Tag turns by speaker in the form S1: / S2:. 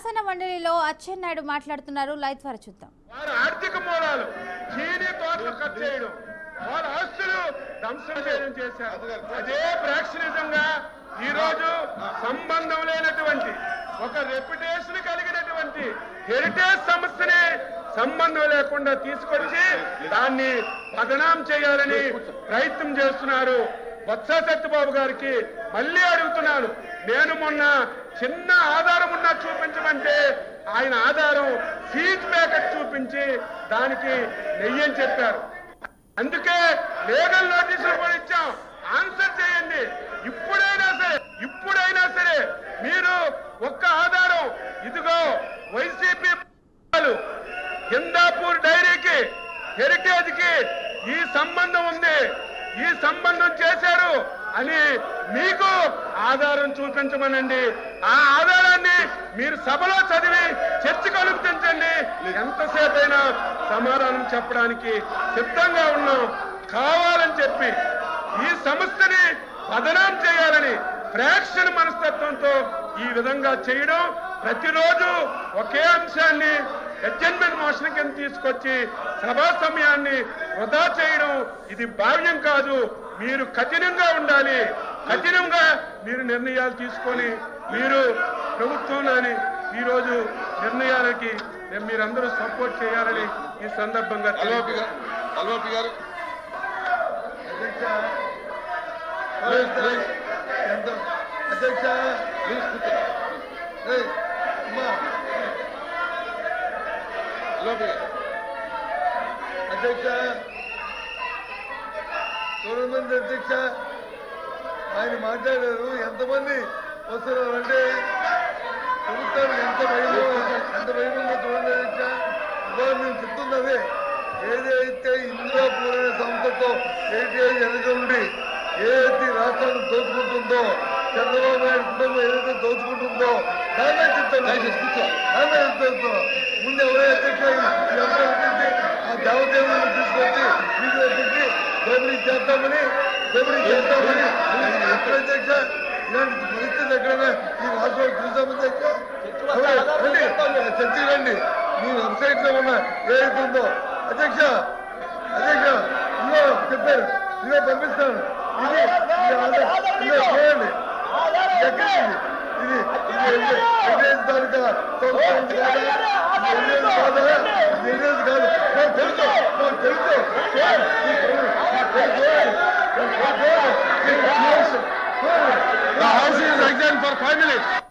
S1: శాసన మండలిలో అచ్చెన్నాయుడు మాట్లాడుతున్నారు. లైవ్ ద్వారా చూద్దాం.
S2: ఆర్థిక మూలాలు చీనీ తోటలు కట్ చేయడం, వాళ్ళ ఆస్తులు ధ్వంసం చేయడం చేశారు. అదే ప్రేక్షణీయంగా ఈ రోజు సంబంధం లేనటువంటి ఒక రెప్యుటేషన్ కలిగినటువంటి హెరిటేజ్ సంస్థని సంబంధం లేకుండా తీసుకొచ్చి దాన్ని బదనాం చేయాలని ప్రయత్నం చేస్తున్నారు. బొత్స సత్యబాబు గారికి మళ్ళీ అడుగుతున్నాను, నేను మొన్న చిన్న ఆధారం ఉన్నా చూపించమంటే ఆయన ఆధారం సీజ్ ప్యాకెట్ చూపించి దానికి నెయ్యని చెప్పారు. అందుకే లీగల్ నోటీసులు కూడా ఇచ్చాం. ఆన్సర్ చేయండి. ఇప్పుడైనా సరే మీరు ఒక్క ఆధారం, ఇదిగో వైసీపీ హిందాపూర్ డైరీకి హెరిటేజ్ కి ఈ సంబంధం ఉంది, ఈ సంబంధం చేశారు అని మీకు ఆధారం చూపించమనండి. ఆ ఆధారాన్ని మీరు సభలో చదివి చర్చకు అనుమతించండి. ఎంతసేపు అయినా సమాధానం చెప్పడానికి సిద్ధంగా ఉన్నాం. కావాలని చెప్పి ఈ సంస్థని బదనాం చేయాలని ఫ్రాక్షన్ మనస్తత్వంతో ఈ విధంగా చేయడం, ప్రతిరోజు ఒకే అంశాన్ని అడ్జర్న్మెంట్ మోషన్ కింద తీసుకొచ్చి సభా సమయాన్ని వృధా చేయడం ఇది భావ్యం కాదు. మీరు కఠినంగా ఉండాలి. కఠినంగా మీరు నిర్ణయాలు తీసుకొని మీరు ప్రభుత్వంలోని ఈరోజు నిర్ణయాలకి మీరందరూ సపోర్ట్ చేయాలని ఈ సందర్భంగా
S3: అధ్యక్ష చూడమంది అధ్యక్ష ఆయన మాట్లాడారు. ఎంతమంది వస్తున్నారంటే ప్రభుత్వానికి ఎంత భయమో చూడండి అధ్యక్ష. ఇవాళ నేను చెప్తున్నదే, ఏదైతే ఇందిరాపూర్ అనే సంస్థతో హెరిటేజ్ వెనక ఉండి ఏదైతే రాష్ట్రాన్ని దోచుకుంటుందో, చంద్రబాబు నాయుడు కుటుంబం ఏదైతే దోచుకుంటుందో దాన్నే చెప్తున్నా. ముందు ఎవరే అధ్యక్ష ఆ దేవదేవులను తీసుకొచ్చి వీధిలో పెట్టి దోపిడీ చేస్తామని ఎక్కడ అధ్యక్ష ఇలాంటి పరిస్థితి ఎక్కడైనా ఈ రాష్ట్రంలో చూసామని చర్చకి రండి. మీ వెబ్సైట్ లో ఉన్న ఏదైతే ఉందో అధ్యక్ష ఇదిగో చెప్పారు, ఇదిగో పంపిస్తాను. ఇది చూడండి ఎక్కడండి ఇది తాలూకా
S2: The house is adjourned for 5 minutes.